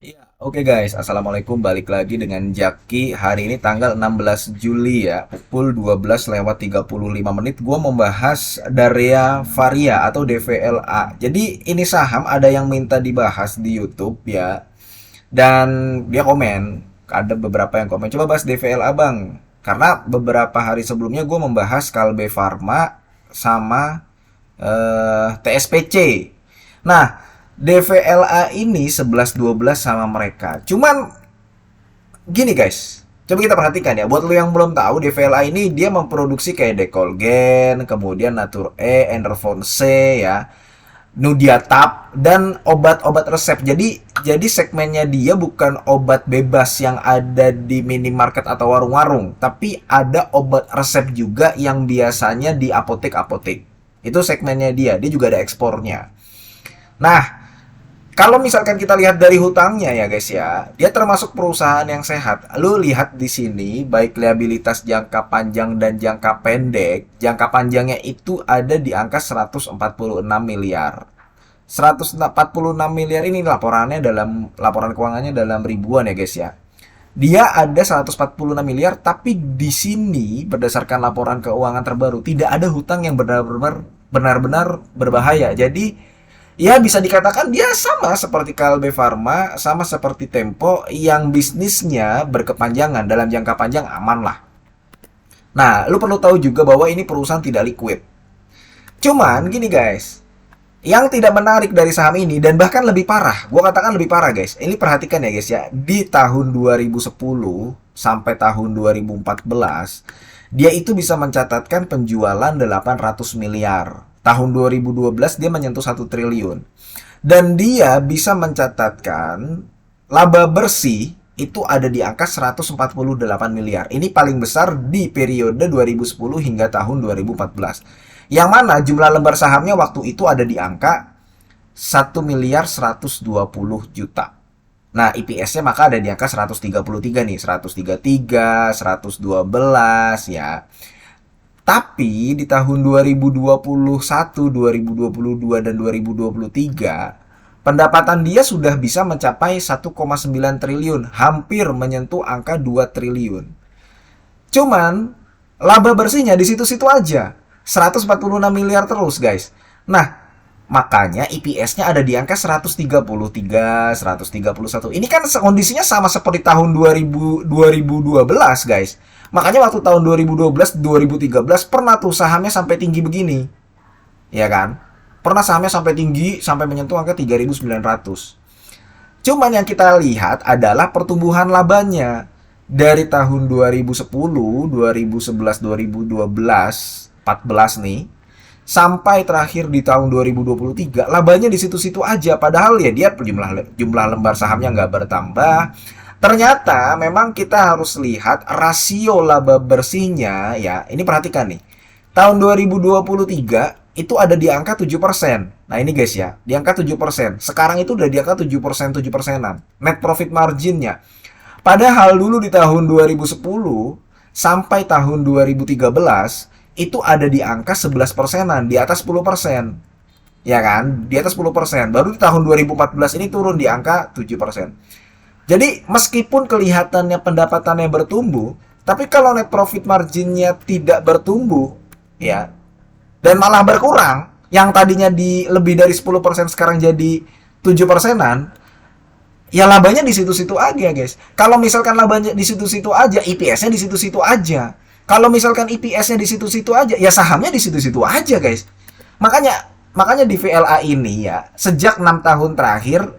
Iya, oke guys. Assalamualaikum. Balik lagi dengan Jaki. Hari ini tanggal 16 Juli ya. Pukul 12 lewat 35 menit. Gua membahas Daria Varia atau DVLA. Jadi ini saham ada yang minta dibahas di YouTube ya. Dan dia komen. Ada beberapa yang komen. Coba bahas DVLA bang. Karena beberapa hari sebelumnya gue membahas Kalbe Farma sama TSPC. Nah, DVLA ini 11-12 sama mereka. Cuman gini guys, coba kita perhatikan ya. Buat lo yang belum tahu, DVLA ini dia memproduksi kayak Decolgen, kemudian Natur E, Enervon C ya, Nudiatab dan obat-obat resep. Jadi segmennya dia bukan obat bebas yang ada di minimarket atau warung-warung, tapi ada obat resep juga yang biasanya di apotek-apotek. Itu segmennya dia. Dia juga ada ekspornya. Nah, kalau misalkan kita lihat dari hutangnya ya guys ya, dia termasuk perusahaan yang sehat. Lu lihat di sini baik liabilitas jangka panjang dan jangka pendek. Jangka panjangnya itu ada di angka 146 miliar. 146 miliar ini laporannya dalam laporan keuangannya dalam ribuan ya guys ya. Dia ada 146 miliar tapi di sini berdasarkan laporan keuangan terbaru tidak ada hutang yang benar-benar berbahaya. Jadi ya bisa dikatakan dia sama seperti Kalbe Farma, sama seperti Tempo yang bisnisnya berkepanjangan dalam jangka panjang aman lah. Nah, lu perlu tahu juga bahwa ini perusahaan tidak liquid. Cuman gini guys, yang tidak menarik dari saham ini dan bahkan lebih parah, gua katakan lebih parah guys. Ini perhatikan ya guys ya, di tahun 2010 sampai tahun 2014 dia itu bisa mencatatkan penjualan 800 miliar. Tahun 2012 dia menyentuh 1 triliun. Dan dia bisa mencatatkan laba bersih itu ada di angka 148 miliar. Ini paling besar di periode 2010 hingga tahun 2014. Yang mana jumlah lembar sahamnya waktu itu ada di angka 1 miliar 120 juta. Nah, EPS-nya maka ada di angka 133 nih, 133, 112 ya. Tapi di tahun 2021, 2022 dan 2023 pendapatan dia sudah bisa mencapai 1,9 triliun, hampir menyentuh angka 2 triliun. Cuman laba bersihnya di situ-situ aja. 146 miliar terus, guys. Nah, makanya EPS-nya ada di angka 133, 131. Ini kan kondisinya sama seperti tahun 2012, guys. Makanya waktu tahun 2012, 2013 pernah tuh sahamnya sampai tinggi begini. Ya kan? Pernah sahamnya sampai tinggi, sampai menyentuh angka 3.900. Cuman yang kita lihat adalah pertumbuhan labanya. Dari tahun 2010, 2011, 2012, 14 nih, sampai terakhir di tahun 2023 labanya di situ-situ aja, padahal ya dia jumlah lembar sahamnya nggak bertambah. Ternyata memang kita harus lihat rasio laba bersihnya ya. Ini perhatikan nih. Tahun 2023 itu ada di angka 7%. Nah, ini guys ya, di angka 7%. Sekarang itu udah di angka 7%, 7%-an. Net profit marginnya. Padahal dulu di tahun 2010 sampai tahun 2013 itu ada di angka 11 persenan, di atas 10 persen. Ya kan? Di atas 10 persen. Baru di tahun 2014 ini turun di angka 7 persen. Jadi meskipun kelihatannya pendapatannya bertumbuh, tapi kalau net profit marginnya tidak bertumbuh, ya, dan malah berkurang, yang tadinya di lebih dari 10% sekarang jadi 7 persenan, ya labanya di situ-situ aja guys. Kalau misalkan labanya di situ-situ aja, EPS-nya di situ-situ aja. Kalau misalkan EPS-nya di situ-situ aja, ya sahamnya di situ-situ aja guys. Makanya makanya di VLA ini ya, sejak 6 tahun terakhir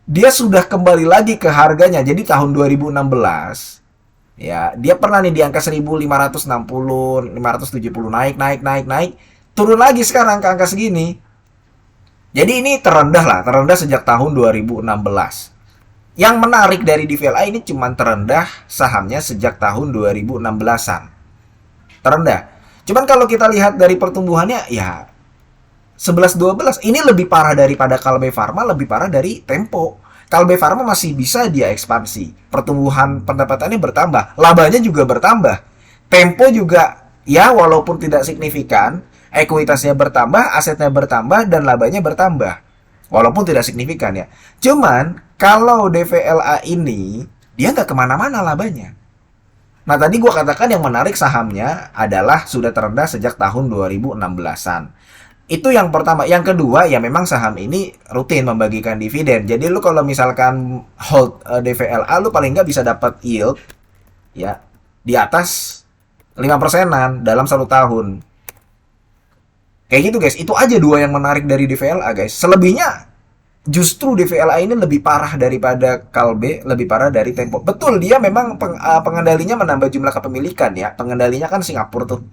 dia sudah kembali lagi ke harganya. Jadi tahun 2016 ya, dia pernah nih di angka 1560, 570 naik naik naik naik, turun lagi sekarang ke angka segini. Jadi ini terendah lah, terendah sejak tahun 2016. Yang menarik dari DVLA ini cuma terendah sahamnya sejak tahun 2016-an. Terendah. Cuman kalau kita lihat dari pertumbuhannya ya 11-12 ini lebih parah daripada Kalbe Farma, lebih parah dari Tempo. Kalbe Farma masih bisa dia ekspansi, pertumbuhan pendapatannya bertambah, labanya juga bertambah. Tempo juga ya walaupun tidak signifikan, ekuitasnya bertambah, asetnya bertambah dan labanya bertambah. Walaupun tidak signifikan ya. Cuman kalau DVLA ini dia nggak kemana-mana labanya. Nah tadi gua katakan yang menarik sahamnya adalah sudah terendah sejak tahun 2016-an. Itu yang pertama. Yang kedua ya memang saham ini rutin membagikan dividen. Jadi lu kalau misalkan hold DVLA lu paling nggak bisa dapat yield ya di atas 5%-an dalam 1 tahun. Kayak gitu guys. Itu aja dua yang menarik dari DVLA guys. Selebihnya justru DVLA ini lebih parah daripada Kalbe, lebih parah dari Tempo. Betul, dia memang pengendalinya menambah jumlah kepemilikan ya. Pengendalinya kan Singapura tuh.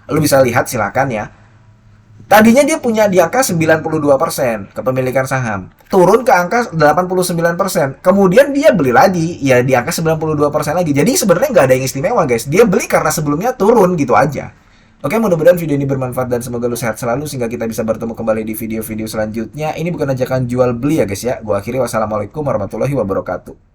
Lu bisa lihat silakan ya. Tadinya dia punya di angka 92% kepemilikan saham. Turun ke angka 89%. Kemudian dia beli lagi, ya di angka 92% lagi. Jadi sebenarnya nggak ada yang istimewa guys. Dia beli karena sebelumnya turun gitu aja. Oke, mudah-mudahan video ini bermanfaat dan semoga lu sehat selalu sehingga kita bisa bertemu kembali di video-video selanjutnya. Ini bukan ajakan jual beli ya guys ya. Gua akhiri, wassalamualaikum warahmatullahi wabarakatuh.